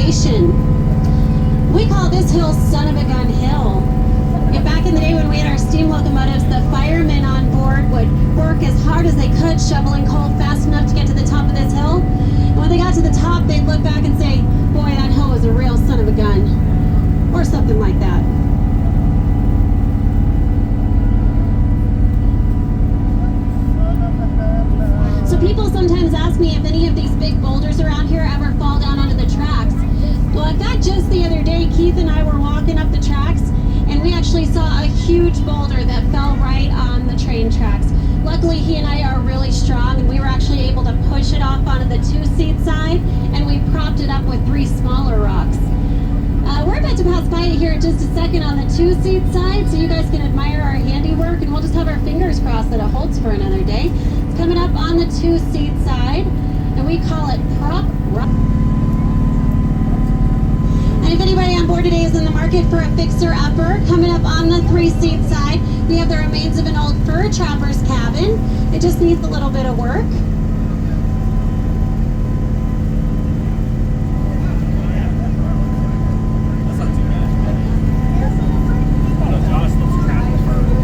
elevation. We call this hill Son of a Gun Hill. And back in the day when we had our steam locomotives, the firemen on board would work as hard as they could, shoveling coal fast enough to get to the top of this hill. And when they got to the top, they'd look back and say, boy, that hill was a real son of a gun. Or something like that. So people sometimes ask me if any of these big boulders around here ever fall down onto the tracks. Well, in fact, just the other day, Keith and I were walking up the tracks, and we actually saw a huge boulder that fell right on the train tracks. Luckily, he and I are really strong, and we were actually able to push it off onto the two-seat side, and we propped it up with 3 smaller rocks. We're about to pass by it here in just a second on the two-seat side, so you guys can admire our handiwork, and we'll just have our fingers crossed that it holds for another day. It's coming up on the two-seat side, and we call it prop rock. And if anybody on board today is in the market for a fixer-upper, coming up on the 3-seat side, we have the remains of an old fur trapper's cabin. It just needs a little bit of work.